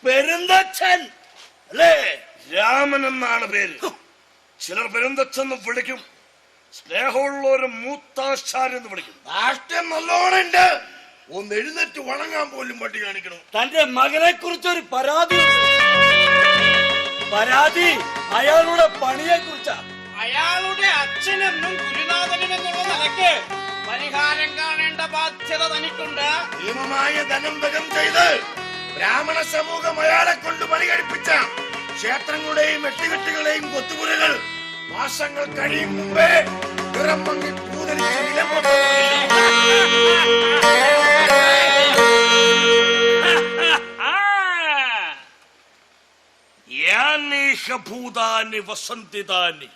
പെരുന്തച്ഛൻ അല്ലേ? രാമൻ എന്നാണ് പേര്. ചിലർ പെരുന്തച്ഛന്ന് വിളിക്കും, സ്നേഹമുള്ള ഒരു മൂത്താശാരെന്ന് വിളിക്കും. രാഷ്ട്രം നല്ലോണുണ്ട്. ഒന്ന് എഴുന്നേറ്റ് വണങ്ങാൻ പോലും പട്ടി കാണിക്കണം. തന്റെ മകനെ കുറിച്ചൊരു പരാതി അയാളുടെ പണിയെ കുറിച്ചാ. അയാളുടെ അച്ഛനെന്നും ഗുരുനാഥനെന്നുള്ള നിലയ്ക്ക് പരിഹാരം കാണേണ്ട ബാധ്യത തനിക്കുണ്ട്. ഭീമമായ ധനം ദഗം ചെയ്ത് ബ്രാഹ്മണ സമൂഹം അയാളെ കൊണ്ട് പണി കഴിപ്പിച്ച ക്ഷേത്രങ്ങളുടെയും വെട്ടുകെട്ടുകളെയും കൊത്തുപുരകൾ മാസങ്ങൾ കഴിയും മുമ്പേ നിറം മങ്ങി പൂതലിച്ച് നിലപൊട്ട ഭൂതാനി വസന്തിതാനി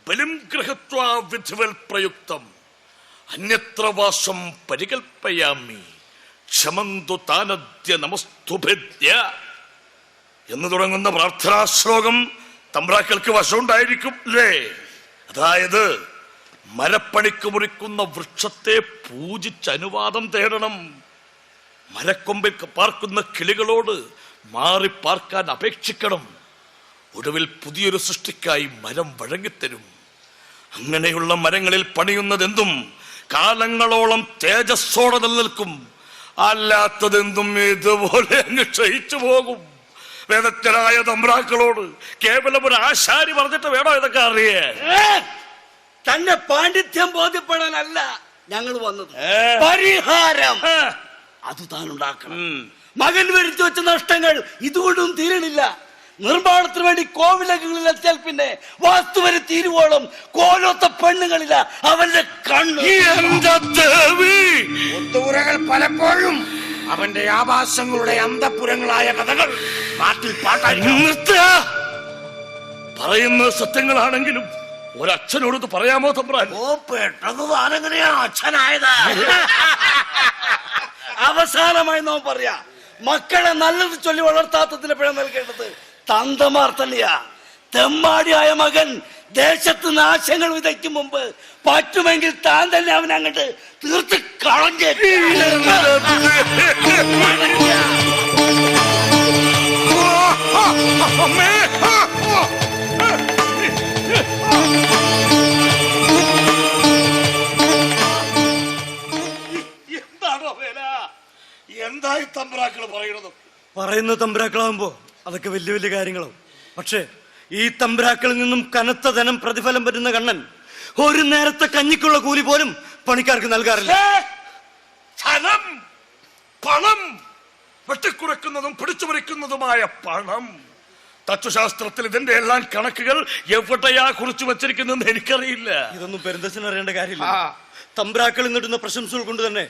ബലിം ഗൃഹത്വാ വിധിവൽ പ്രയുക്തം അന്യത്ര വാസം പരികൽപ്പയാമി ക്ഷമന്തു താനദ്യ നമസ്തുഭേദ്യ എന്ന് തുടങ്ങുന്ന പ്രാർത്ഥനാ ശ്ലോകം തമ്പ്രാക്കൾക്ക് വശമുണ്ടായിരിക്കും അല്ലേ? അതായത് മരപ്പണിക്ക് മുറിക്കുന്ന വൃക്ഷത്തെ പൂജിച്ച് അനുവാദം തേടണം. മരക്കൊമ്പിൽ പാർക്കുന്ന കിളികളോട് മാറി പാർക്കാൻ അപേക്ഷിക്കണം. ഒടുവിൽ പുതിയൊരു സൃഷ്ടിക്കായി മരം വഴങ്ങിത്തരും. അങ്ങനെയുള്ള മരങ്ങളിൽ പണിയുന്നതെന്തും കാലങ്ങളോളം തേജസ്സോടെ നിലനിൽക്കും. അല്ലാത്തതെന്തും ഇതുപോലെ അങ്ങ് ക്ഷയിച്ചു പോകും. വേദജ്ഞരായ തമ്പ്രാക്കളോട് കേവലം ഒരു ആശാരി പറഞ്ഞിട്ട് വേണോ ഇതൊക്കെ അറിയാൻ? തന്റെ പാണ്ഡിത്യം ബോധ്യപ്പെടാനല്ല ഞങ്ങൾ വന്നത്. പരിഹാരം അത് താൻ ഉണ്ടാക്കണം. മകൻ വരുത്തി വെച്ച നഷ്ടങ്ങൾ ഇതുകൊണ്ടും തീരണില്ല. നിർമ്മാണത്തിന് വേണ്ടി കോവിലകളിൽ എത്തിയാൽ പിന്നെ വാസ്തുവരെ തീരുവോളം കോലൊത്ത പെണ്ണുങ്ങളില്ല അവന്റെ കണ്ണ്. ഒത്തുപുരകൾ പലപ്പോഴും അവന്റെ ആഭാസങ്ങളുടെ അന്തപുരങ്ങളായ കഥകൾ നാട്ടിൽ പാട്ടായിരിക്കും. പറയുന്നത് സത്യങ്ങളാണെങ്കിലും ഒരച്ഛനോട് പറയാമോ തമ്പ്രാൻ? ഓ, പെട്ടെന്ന് താനെങ്ങനെയാ അച്ഛനായത്? അവസാനമായി നാം പറയാ, മക്കളെ നല്ലത് ചൊല്ലി വളർത്താത്തതിന് പിഴ നൽകേണ്ടത് തന്തമാർ തന്നെയാ. തെമ്മാടിയായ മകൻ ദേശത്ത് നാശങ്ങൾ വിതയ്ക്കും മുമ്പ് പറ്റുമെങ്കിൽ താൻ തന്നെ അവൻ അങ്ങോട്ട് തീർത്ത് കളഞ്ഞേ. എന്താണോ വേല? എന്തായി തമ്പ്രാക്കൾ പറയുന്ന തമ്പ്രാക്കളാകുമ്പോ അതൊക്കെ വലിയ വലിയ കാര്യങ്ങളും. പക്ഷേ ഈ തമ്പ്രാക്കളിൽ നിന്നും കനത്ത ധനം പ്രതിഫലം പറ്റുന്ന കണ്ണൻ ഒരു നേരത്തെ കഞ്ഞിക്കുള്ള കൂലി പോലും പണിക്കാർക്ക് നൽകാറില്ല. ധനം, പണം, വെട്ടിക്കുറക്കുന്നതും പിടിച്ചുപറിക്കുന്നതുമായ പണം. തത്വശാസ്ത്രത്തിൽ ഇതിന്റെ എല്ലാം കണക്കുകൾ എവിടെയാ കുറിച്ചു വച്ചിരിക്കുന്നതെന്ന് എനിക്കറിയില്ല. ഇതൊന്നും പെരുന്തച്ഛൻ അറിയേണ്ട കാര്യമില്ല. തമ്പ്രാക്കളിൽ നിന്നിടുന്ന പ്രശംസകൾ കൊണ്ട് തന്നെ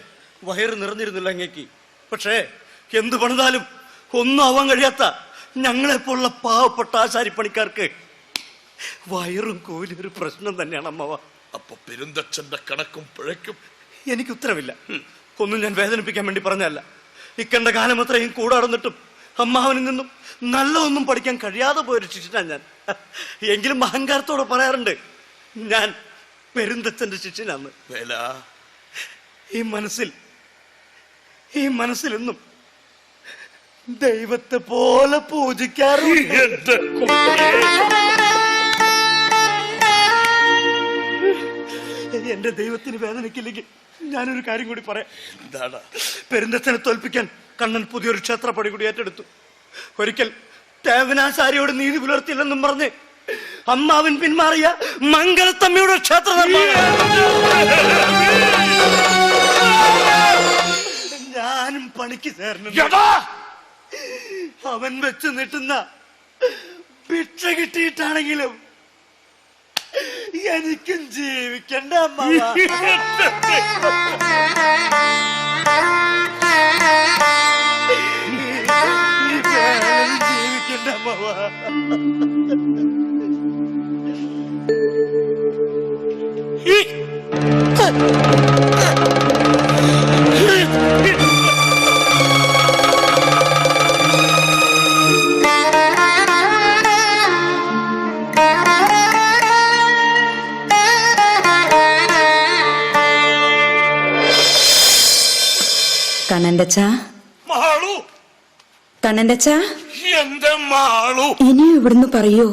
വയറ് നിറഞ്ഞിരുന്നില്ല അങ്ങേക്ക്. പക്ഷേ എന്ത് പണിതാലും ഒന്നും ആവാൻ കഴിയാത്ത ഞങ്ങളെപ്പോലുള്ള പാവപ്പെട്ട ആശാരിപ്പണിക്കാർക്ക് വയറും കൂലി ഒരു പ്രശ്നം തന്നെയാണ് അമ്മവ. അപ്പൊ പെരുന്തച്ഛന്റെ കണക്കും പിഴയ്ക്കും എനിക്ക് ഉത്തരവില്ല. ഒന്നും ഞാൻ വേദനിപ്പിക്കാൻ വേണ്ടി പറഞ്ഞല്ല. ഇക്കണ്ട കാലം അത്രയും കൂടാടുന്നിട്ടും അമ്മാവനിൽ നിന്നും നല്ല ഒന്നും പഠിക്കാൻ കഴിയാതെ പോയൊരു ശിഷ്യനാണ് ഞാൻ. എങ്കിലും അഹങ്കാരത്തോടെ പറയാറുണ്ട്, ഞാൻ പെരുന്തച്ഛന്റെ ശിഷ്യനാണ്. ഈ മനസ്സിലെന്നും ദൈവത്തെ പോലെ പൂജിക്കാറുണ്ട്. എന്റെ ദൈവത്തിന് വേദനയ്ക്കില്ലെങ്കിൽ ഞാനൊരു കാര്യം കൂടി പറയാം. പെരുന്തച്ഛനെ തോൽപ്പിക്കാൻ കണ്ണൻ പുതിയൊരു ക്ഷേത്രപ്പടി കൂടി ഏറ്റെടുത്തു. ഒരിക്കൽ തേവനാശാരിയോട് നീതി പുലർത്തില്ലെന്നും പറഞ്ഞ് അമ്മാവൻ പിന്മാറിയ മംഗലത്തമ്മയുടെ ക്ഷേത്ര ഞാനും പണിക്ക് ചേർന്നു. അവൻ വെച്ച് നീട്ടുന്ന ഭിക്ഷ കിട്ടിയിട്ടാണെങ്കിലും എനിക്കും ജീവിക്കണ്ട അമ്മാവ. ജീവിക്കണ്ട അമ്മാവ. കണ്ണന്റെ ചാ മഹാളു, കണ്ണന്റെ എന്റെ മാളു. ഇനിയും ഇവിടുന്ന് പറയൂ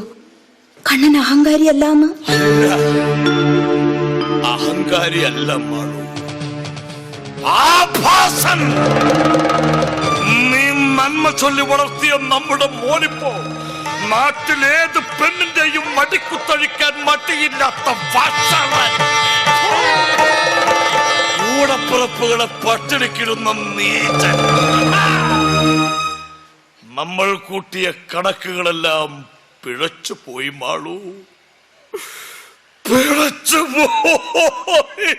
കണ്ണൻ അഹങ്കാരിയല്ലാന്ന്. അഹങ്കാരിയല്ല മാളു, ആഭാസൻ. നീ നന്മ ചൊല്ലി വളർത്തിയ നമ്മുടെ മോനിപ്പോ നാട്ടിലേത് പെണ്ണിന്റെയും മടിക്കുത്തഴിക്കാൻ മടിയില്ലാത്ത വാശാളൻ. കൂടപ്പിറപ്പുകളെ പട്ടിണിക്കിടുന്ന നീചൻ. നമ്മൾ കൂട്ടിയ കണക്കുകളെല്ലാം പിഴച്ചു പോയി മാളു, പിഴച്ചു പോയി.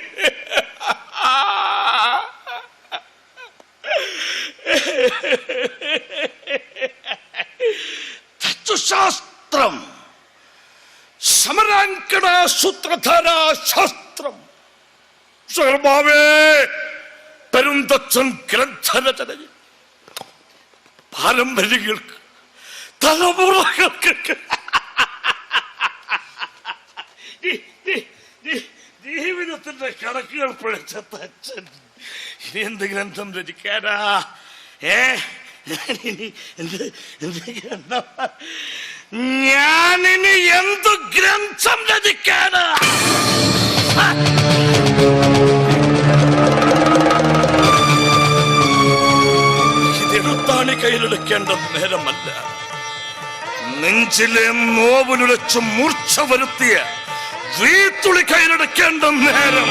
തത്വശാസ്ത്രം, സമരാങ്കണ സൂത്രധാര ശാസ്ത്രം, ശർമാവേ പെരുന്തച്ഛൻ ഗ്രന്ഥരചനയിൽ പാരമ്പര്യങ്ങൾക്ക്, തലമുറകൾക്ക് ജീവിതത്തിന്റെ കണക്കുകൾ പിഴച്ച തച്ചൻ ഇനി എന്ത് ഗ്രന്ഥം രചിക്കാനാ? ഞാനിനി എന്ത് ഗ്രന്ഥം രചിക്കാനാ? ഇതെഴുത്താണി കയ്യിലെടുക്കേണ്ട നേരമല്ല, നെഞ്ചിലെ നോവിലുലച്ച് മൂർച്ച വരുത്തിയ വീത്തുളി കയ്യിലെടുക്കേണ്ട നേരം.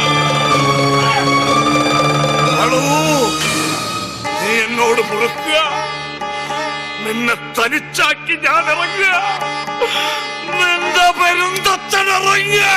നീ എന്നോട് മുറുക്കുക, നിന്നെ തനിച്ചാക്കി ഞാൻ ഇറങ്ങുക, നിന്റെ പെരുന്തച്ഛൻ ഇറങ്ങുക.